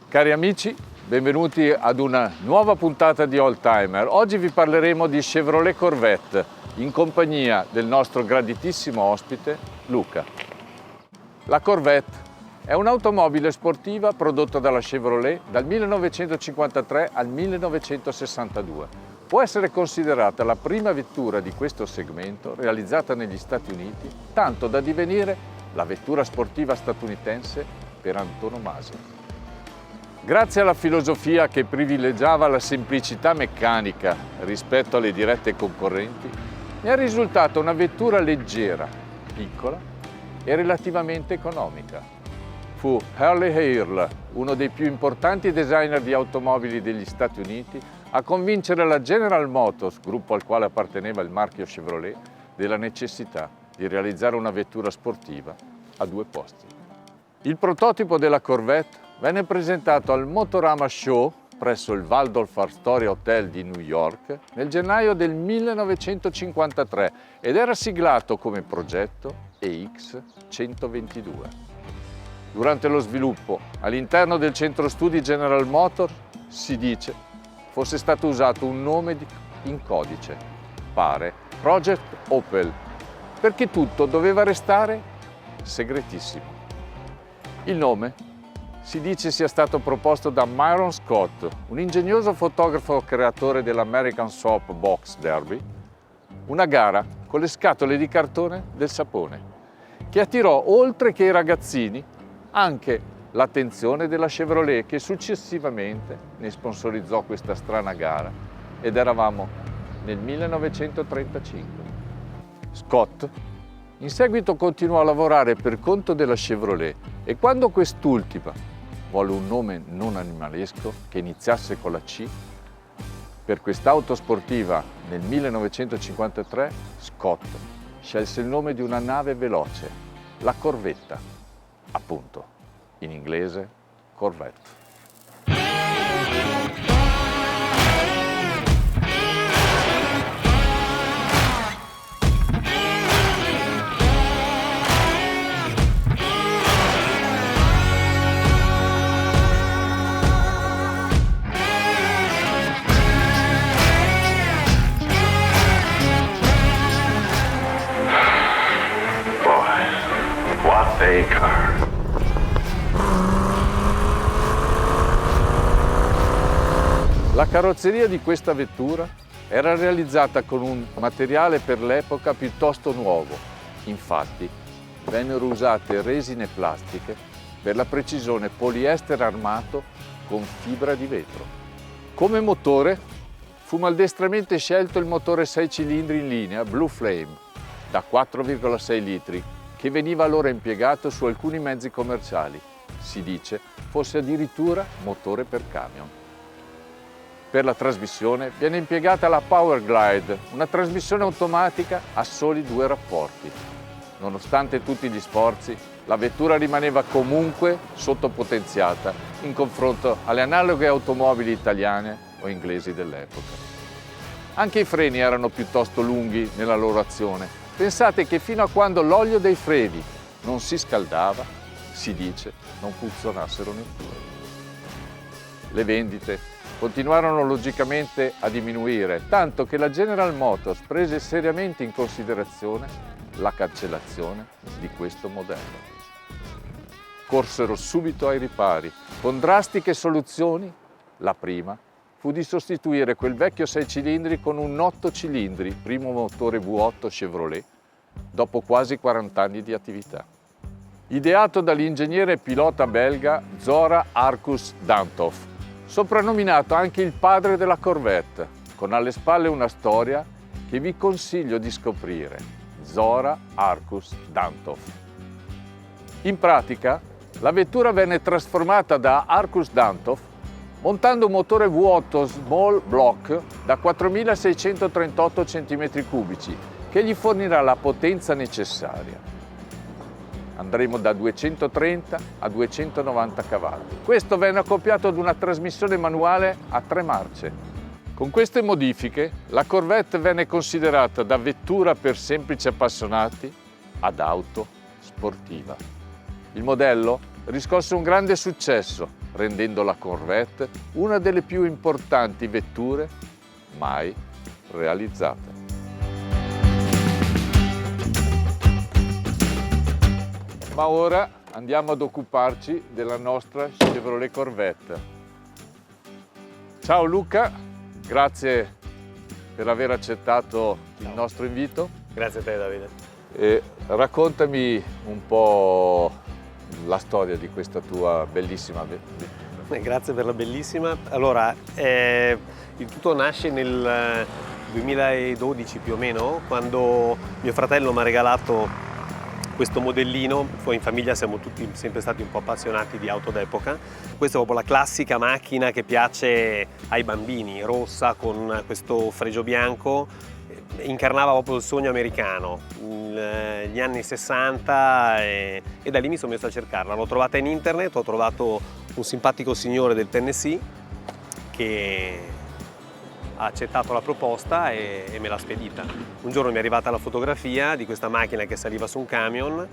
Cari amici, benvenuti ad una nuova puntata di Oldtimer. Oggi vi parleremo di Chevrolet Corvette in compagnia del nostro graditissimo ospite Luca. La Corvette è un'automobile sportiva prodotta dalla Chevrolet dal 1953 al 1962. Può essere considerata la prima vettura di questo segmento realizzata negli Stati Uniti, tanto da divenire la vettura sportiva statunitense per antonomasia. Grazie alla filosofia che privilegiava la semplicità meccanica rispetto alle dirette concorrenti, ne è risultata una vettura leggera, piccola e relativamente economica. Fu Harley Earl, uno dei più importanti designer di automobili degli Stati Uniti, a convincere la General Motors, gruppo al quale apparteneva il marchio Chevrolet, della necessità di realizzare una vettura sportiva a due posti. Il prototipo della Corvette venne presentato al Motorama Show presso il Waldorf Astoria Hotel di New York nel gennaio del 1953 ed era siglato come progetto EX122. Durante lo sviluppo, all'interno del centro studi General Motors, si dice, fosse stato usato un nome in codice, pare Project Opel, perché tutto doveva restare segretissimo. Il nome si dice sia stato proposto da Myron Scott, un ingegnoso fotografo creatore dell'American Soap Box Derby, una gara con le scatole di cartone del sapone, che attirò, oltre che i ragazzini, anche l'attenzione della Chevrolet, che successivamente ne sponsorizzò questa strana gara, ed eravamo nel 1935. Scott in seguito continuò a lavorare per conto della Chevrolet e quando quest'ultima volle un nome non animalesco che iniziasse con la C, per quest'auto sportiva nel 1953 Scott scelse il nome di una nave veloce, la Corvetta, appunto, in inglese Corvette. La carrozzeria di questa vettura era realizzata con un materiale per l'epoca piuttosto nuovo. Infatti, vennero usate resine plastiche, per la precisione poliestere armato con fibra di vetro. Come motore fu maldestramente scelto il motore 6 cilindri in linea Blue Flame da 4,6 litri che veniva allora impiegato su alcuni mezzi commerciali. Si dice fosse addirittura motore per camion. Per la trasmissione viene impiegata la Power Glide, una trasmissione automatica a soli 2 rapporti. Nonostante tutti gli sforzi, la vettura rimaneva comunque sottopotenziata in confronto alle analoghe automobili italiane o inglesi dell'epoca. Anche i freni erano piuttosto lunghi nella loro azione. Pensate che fino a quando l'olio dei freni non si scaldava, si dice, non funzionassero neppure. Le vendite continuarono logicamente a diminuire, tanto che la General Motors prese seriamente in considerazione la cancellazione di questo modello. Corsero subito ai ripari, con drastiche soluzioni. La prima fu di sostituire quel vecchio 6 cilindri con un 8 cilindri, primo motore V8 Chevrolet, dopo quasi 40 anni di attività. Ideato dall'ingegnere pilota belga Zora Arcus Danthoff, soprannominato anche il padre della Corvette, con alle spalle una storia che vi consiglio di scoprire, Zora Arcus Danthoff. In pratica, la vettura venne trasformata da Arcus Danthoff montando un motore V8 Small Block da 4.638 cm3 che gli fornirà la potenza necessaria. Andremo da 230 a 290 cavalli. Questo venne accoppiato ad una trasmissione manuale a 3 marce. Con queste modifiche, la Corvette venne considerata da vettura per semplici appassionati ad auto sportiva. Il modello riscosse un grande successo, rendendo la Corvette una delle più importanti vetture mai realizzate. Ma ora andiamo ad occuparci della nostra Chevrolet Corvette. Ciao Luca, grazie per aver accettato il nostro invito. Grazie a te Davide. E raccontami un po' la storia di questa tua bellissima vettura. Grazie per la bellissima. Allora, il tutto nasce nel 2012 più o meno, quando mio fratello mi ha regalato questo modellino. Poi in famiglia siamo tutti sempre stati un po' appassionati di auto d'epoca. Questa è proprio la classica macchina che piace ai bambini, rossa con questo fregio bianco, incarnava proprio il sogno americano, gli anni 60 e da lì mi sono messo a cercarla. L'ho trovata in internet, ho trovato un simpatico signore del Tennessee che ha accettato la proposta e me l'ha spedita. Un giorno mi è arrivata la fotografia di questa macchina che saliva su un camion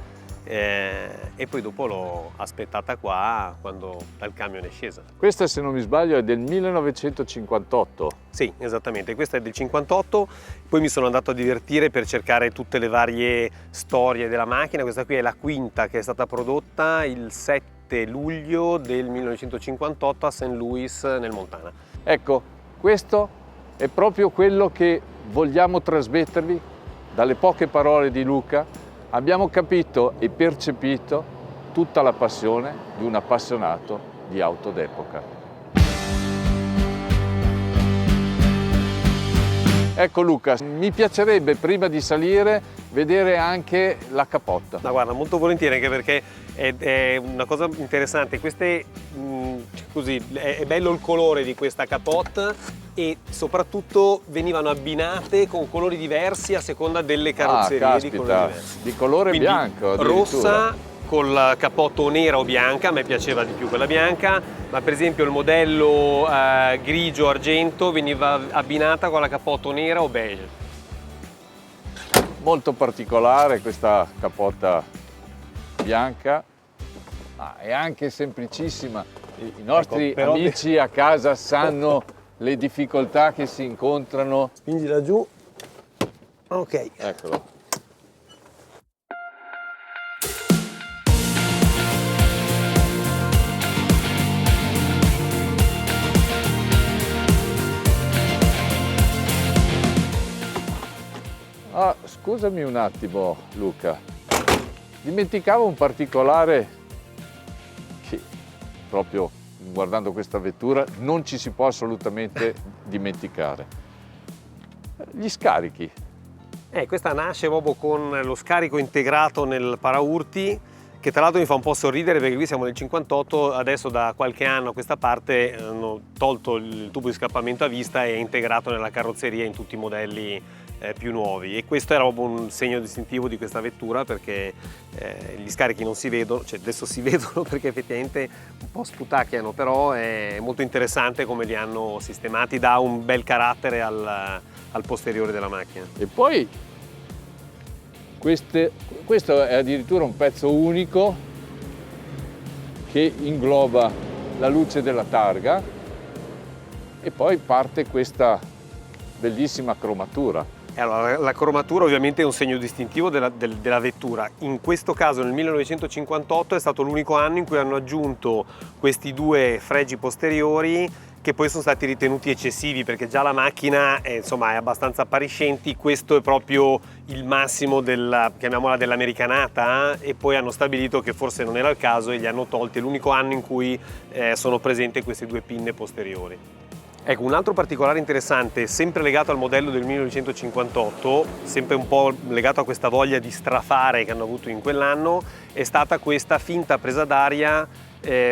e poi dopo l'ho aspettata qua quando dal camion è scesa. Questa, se non mi sbaglio, è del 1958. Sì, esattamente, questa è del 58, poi mi sono andato a divertire per cercare tutte le varie storie della macchina. Questa qui è la quinta che è stata prodotta il 7 luglio del 1958 a St. Louis nel Montana. Ecco, questo è proprio quello che vogliamo trasmettervi. Dalle poche parole di Luca abbiamo capito e percepito tutta la passione di un appassionato di auto d'epoca. Ecco Luca, mi piacerebbe prima di salire vedere anche la capotta. Ma guarda, molto volentieri, anche perché è una cosa interessante. Queste, così, è bello il colore di questa capote e soprattutto venivano abbinate con colori diversi a seconda delle carrozzerie. Caspita, di colore Quindi, bianco rossa con la capotto nera o bianca, a me piaceva di più quella bianca, ma per esempio il modello grigio argento veniva abbinata con la capotto nera o beige. Molto particolare questa capotta bianca, ma è anche semplicissima. I nostri Ecco, però amici a casa sanno le difficoltà che si incontrano. Spingila giù. Ok. Eccolo. Ah, scusami un attimo Luca, dimenticavo un particolare che proprio guardando questa vettura non ci si può assolutamente dimenticare. Gli scarichi. Questa nasce proprio con lo scarico integrato nel paraurti, che tra l'altro mi fa un po' sorridere perché qui siamo nel 58, adesso da qualche anno a questa parte hanno tolto il tubo di scappamento a vista e è integrato nella carrozzeria in tutti i modelli più nuovi, e questo era proprio un segno distintivo di questa vettura, perché gli scarichi non si vedono, cioè adesso si vedono perché effettivamente un po' sputacchiano, però è molto interessante come li hanno sistemati, dà un bel carattere al posteriore della macchina. E poi questo è addirittura un pezzo unico che ingloba la luce della targa e poi parte questa bellissima cromatura. Allora, la cromatura ovviamente è un segno distintivo della vettura. In questo caso nel 1958 è stato l'unico anno in cui hanno aggiunto questi due fregi posteriori, che poi sono stati ritenuti eccessivi perché già la macchina insomma, è abbastanza appariscenti. Questo è proprio il massimo chiamiamola dell'americanata, e poi hanno stabilito che forse non era il caso e li hanno tolti. È l'unico anno in cui sono presenti queste due pinne posteriori. Ecco, un altro particolare interessante, sempre legato al modello del 1958, sempre un po' legato a questa voglia di strafare che hanno avuto in quell'anno, è stata questa finta presa d'aria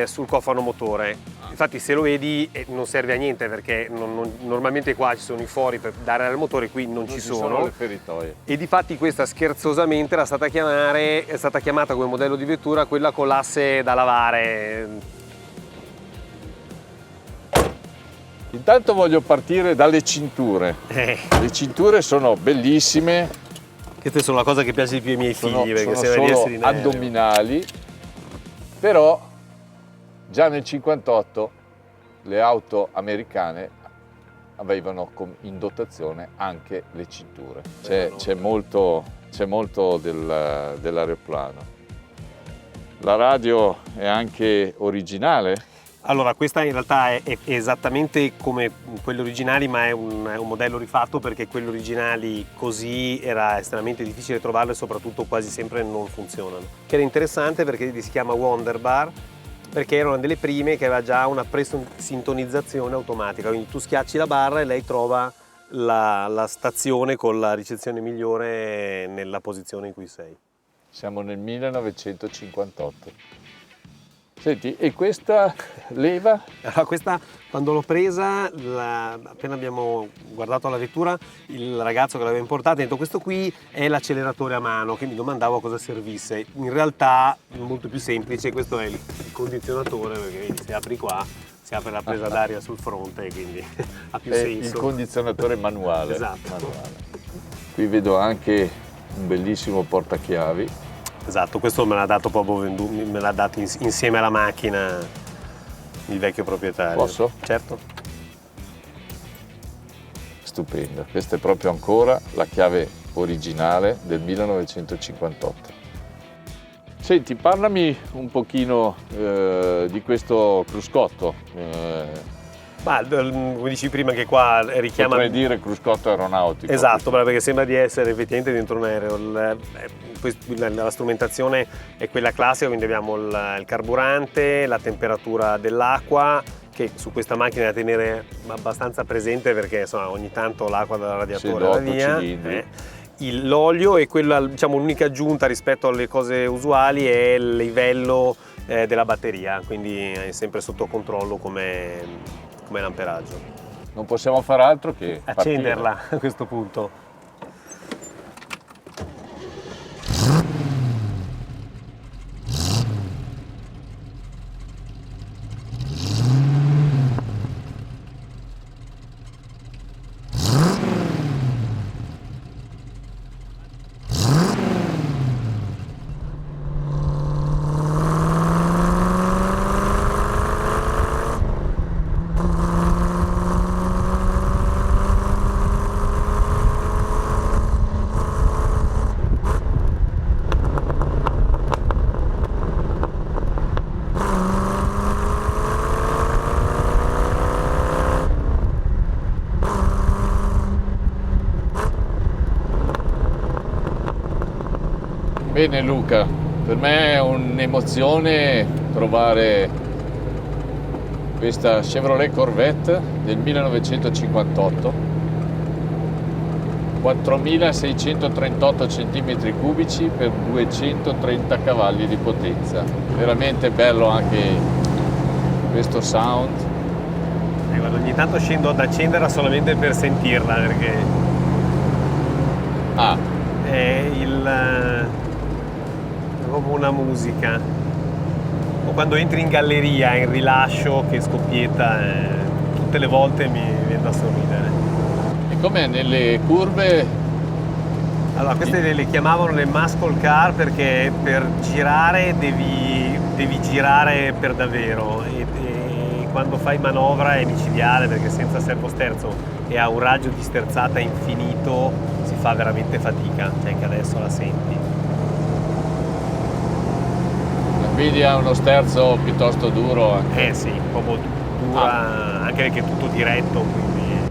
sul cofano motore. Infatti se lo vedi non serve a niente, perché normalmente qua ci sono i fori per dare al motore, qui non ci sono le feritoie. E difatti questa scherzosamente è stata chiamata come modello di vettura quella con l'asse da lavare. Intanto voglio partire dalle cinture. Le cinture sono bellissime. Queste sono la cosa che piace di più ai miei figli, perché sono solo addominali, però Già nel 1958 le auto americane avevano in dotazione anche le cinture. C'è molto dell'aeroplano. La radio è anche originale? Allora, questa in realtà è esattamente come quelle originali, ma è un modello rifatto, perché quelle originali così era estremamente difficile trovarle e soprattutto quasi sempre non funzionano. Che era interessante perché si chiama Wonder Bar, perché era una delle prime che aveva già una presintonizzazione automatica, quindi tu schiacci la barra e lei trova la stazione con la ricezione migliore nella posizione in cui sei. Siamo nel 1958. Senti, e questa leva? Allora, questa quando l'ho presa, appena abbiamo guardato la vettura, il ragazzo che l'aveva importata ha detto: questo qui è l'acceleratore a mano, che mi domandavo a cosa servisse. In realtà è molto più semplice, questo è il condizionatore, perché vedi, se apri qua si apre la presa d'aria sul fronte, quindi ha più senso. Il condizionatore manuale. Esatto. Manuale. Qui vedo anche un bellissimo portachiavi. Esatto, questo me l'ha dato proprio me l'ha dato insieme alla macchina il vecchio proprietario. Posso? Certo. Stupenda, questa è proprio ancora la chiave originale del 1958. Senti, parlami un pochino di questo cruscotto. Ma come dici prima, che qua richiama... Potrei dire cruscotto aeronautico. Esatto, perché sembra di essere effettivamente dentro un aereo. La strumentazione è quella classica, quindi abbiamo il carburante, la temperatura dell'acqua, che su questa macchina è da tenere abbastanza presente, perché insomma, ogni tanto l'acqua dal radiatore va via. L'olio, e quella, diciamo, l'unica aggiunta rispetto alle cose usuali è il livello della batteria, quindi è sempre sotto controllo come l'amperaggio. Non possiamo fare altro che accenderla a questo punto. Bene Luca, per me è un'emozione trovare questa Chevrolet Corvette del 1958, 4.638 cm3 per 230 cavalli di potenza. Veramente bello anche questo sound. Guarda, ogni tanto scendo ad accenderla solamente per sentirla, perché è proprio una musica. O quando entri in galleria, in rilascio, che scoppietta, tutte le volte mi viene da sorridere. E come nelle curve? Allora, queste le chiamavano le muscle car, perché per girare devi girare per davvero, e quando fai manovra è micidiale, perché senza servosterzo e ha un raggio di sterzata infinito si fa veramente fatica, cioè anche adesso la senti. Quindi ha uno sterzo piuttosto duro anche. Sì, proprio dura, anche perché è tutto diretto, quindi...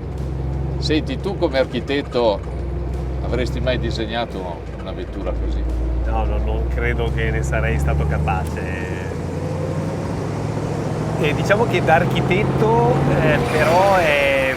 Senti, tu come architetto avresti mai disegnato una vettura così? No, non credo che ne sarei stato capace. E diciamo che da architetto però è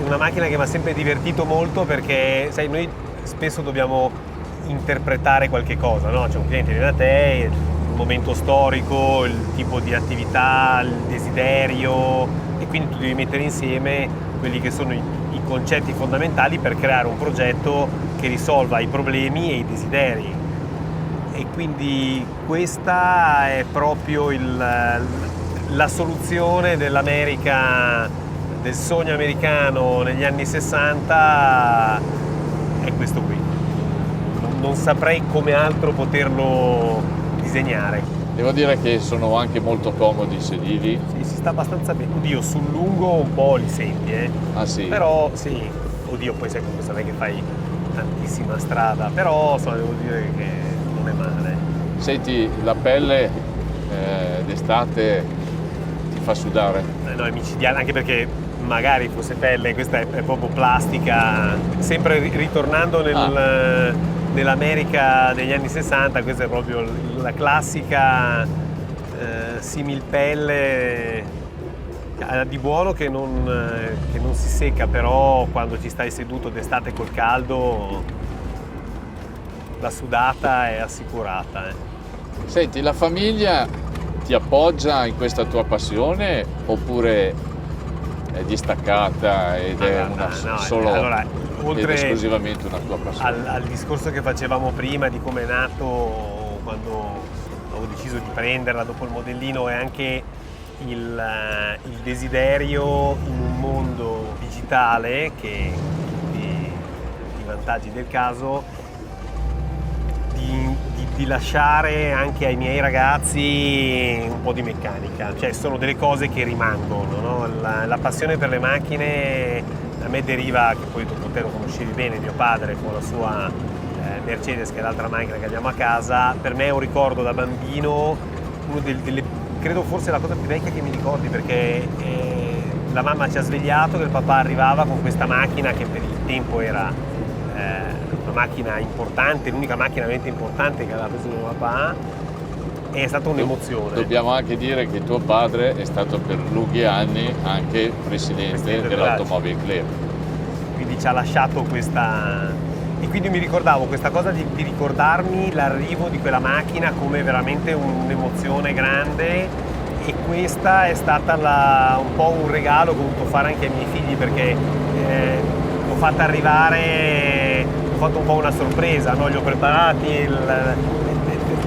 una macchina che mi ha sempre divertito molto, perché sai, noi spesso dobbiamo interpretare qualche cosa, no? C'è un cliente che viene da te, il momento storico, il tipo di attività, il desiderio, e quindi tu devi mettere insieme quelli che sono i concetti fondamentali per creare un progetto che risolva i problemi e i desideri. E quindi questa è proprio la soluzione dell'America, del sogno americano negli anni 60, è questo qui. Non saprei come altro poterlo disegnare. Devo dire che sono anche molto comodi i sedili. Sì, si sta abbastanza bene. Oddio, sul lungo un po' li senti, Ah sì? Però sì, oddio, poi sai comunque sai che fai tantissima strada, però insomma, devo dire che non è male. Senti, la pelle d'estate ti fa sudare? No, è micidiale, anche perché magari fosse pelle, questa è proprio plastica, sempre ritornando nell'America degli anni 60, questa è proprio la classica similpelle di buono che non si secca, però quando ci stai seduto d'estate col caldo la sudata è assicurata. Senti, la famiglia ti appoggia in questa tua passione oppure è distaccata ed è ed esclusivamente una tua passione? Al discorso che facevamo prima di come è nato quando ho deciso di prenderla dopo il modellino, è anche il desiderio in un mondo digitale, che i vantaggi del caso, di lasciare anche ai miei ragazzi un po' di meccanica, cioè sono delle cose che rimangono, no? La passione per le macchine a me deriva, che poi dopo te lo conoscevi bene, mio padre con la sua Mercedes, che è l'altra macchina che abbiamo a casa. Per me è un ricordo da bambino, credo forse la cosa più vecchia che mi ricordi, perché la mamma ci ha svegliato che il papà arrivava con questa macchina che per il tempo era una macchina importante, l'unica macchina veramente importante che aveva preso mio papà. È stata un'emozione. Dobbiamo anche dire che tuo padre è stato per lunghi anni anche presidente dell'Automobile Club. Quindi ci ha lasciato questa... E quindi mi ricordavo questa cosa di ricordarmi l'arrivo di quella macchina come veramente un'emozione grande, e questa è stata un po' un regalo che ho voluto fare anche ai miei figli, perché l'ho fatta arrivare, ho fatto un po' una sorpresa, no? Li ho preparati,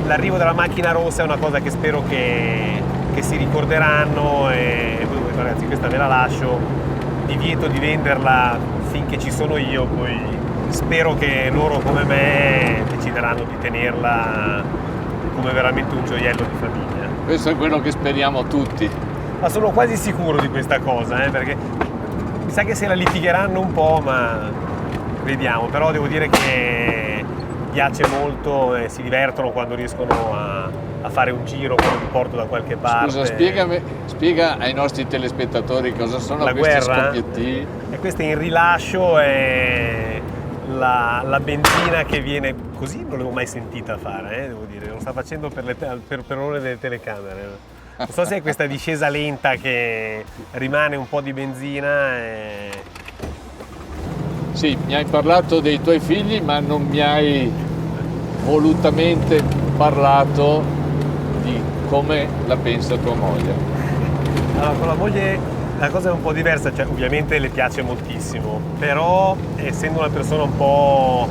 l'arrivo della macchina rossa è una cosa che spero che si ricorderanno, e poi ragazzi, questa ve la lascio, vi vieto di venderla finché ci sono io, poi spero che loro come me decideranno di tenerla come veramente un gioiello di famiglia. Questo è quello che speriamo tutti. Ma sono quasi sicuro di questa cosa, perché mi sa che se la litigheranno un po', ma vediamo. Però devo dire che piace molto e si divertono quando riescono a fare un giro, quando li porto da qualche parte. Scusa, spiega ai nostri telespettatori cosa sono la questi guerra? scoppiettini. E questo è in rilascio, è la benzina che viene così, non l'avevo mai sentita fare, devo dire, lo sta facendo per ore delle telecamere. Non so se è questa discesa lenta che rimane un po' di benzina. Sì, mi hai parlato dei tuoi figli, ma non mi hai volutamente parlato di come la pensa tua moglie. Allora, con la moglie la cosa è un po' diversa, cioè ovviamente le piace moltissimo, però essendo una persona un po'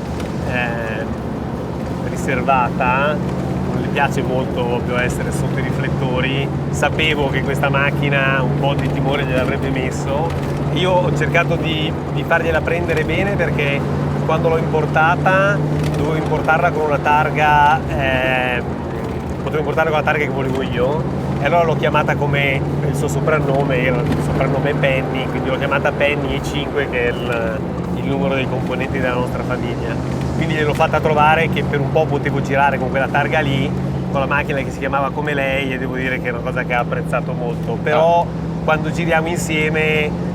riservata, non le piace molto proprio essere sotto i riflettori. Sapevo che questa macchina un po' di timore gliel'avrebbe messo. Io ho cercato di fargliela prendere bene, perché quando l'ho importata dovevo importarla con una targa, potevo importarla con la targa che volevo io, e allora l'ho chiamata come il suo soprannome, era il soprannome Penny, quindi l'ho chiamata Penny E5, che è il numero dei componenti della nostra famiglia. Quindi gliel'ho fatta trovare che per un po' potevo girare con quella targa lì, con la macchina che si chiamava come lei, e devo dire che è una cosa che ha apprezzato molto. Però quando giriamo insieme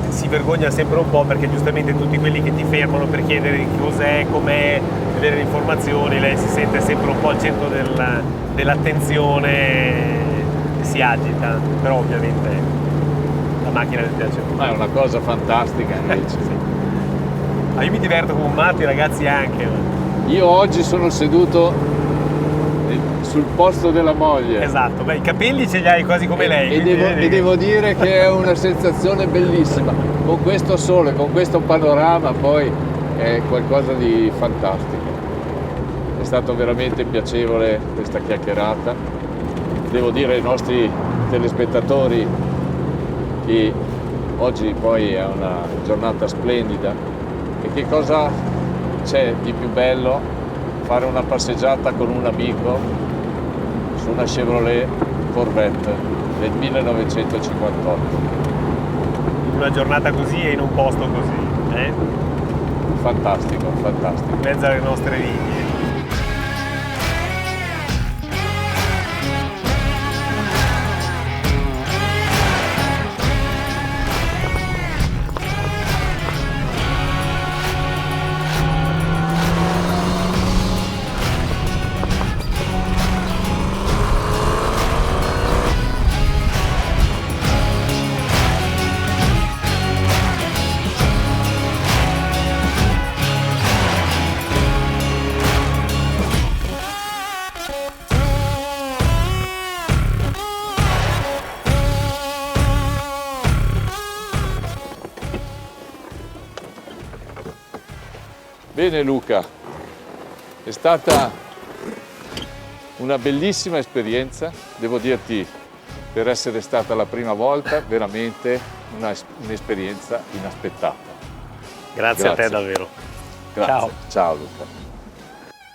si vergogna sempre un po', perché giustamente tutti quelli che ti fermano per chiedere cos'è, com'è, vedere le informazioni, lei si sente sempre un po' al centro dell'attenzione e si agita, però ovviamente la macchina le piace molto. Ma è una cosa fantastica invece. Sì. Ma io mi diverto come un matto, i ragazzi anche. Io oggi sono seduto sul posto della moglie. Esatto, beh, i capelli ce li hai quasi come lei. E devo dire che è una sensazione bellissima. Con questo sole, con questo panorama, poi è qualcosa di fantastico. È stato veramente piacevole questa chiacchierata. Devo dire ai nostri telespettatori che oggi poi è una giornata splendida, e che cosa c'è di più bello fare una passeggiata con un amico su su una Chevrolet Corvette del 1958. Una giornata così e in un posto così, Fantastico, fantastico. in mezzo alle nostre vigne. Bene Luca, è stata una bellissima esperienza, devo dirti, per essere stata la prima volta, veramente un'esperienza inaspettata. Grazie a te davvero. Grazie. Ciao. Ciao Luca.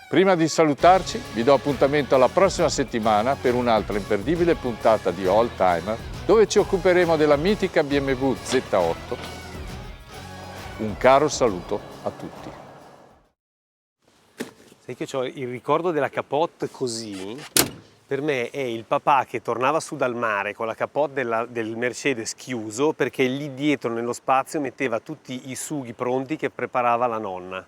Prima di salutarci, vi do appuntamento alla prossima settimana per un'altra imperdibile puntata di Old Timer, dove ci occuperemo della mitica BMW Z8. Un caro saluto a tutti. Sai che ho il ricordo della capote così, per me è il papà che tornava su dal mare con la capote del Mercedes chiuso perché lì dietro nello spazio metteva tutti i sughi pronti che preparava la nonna.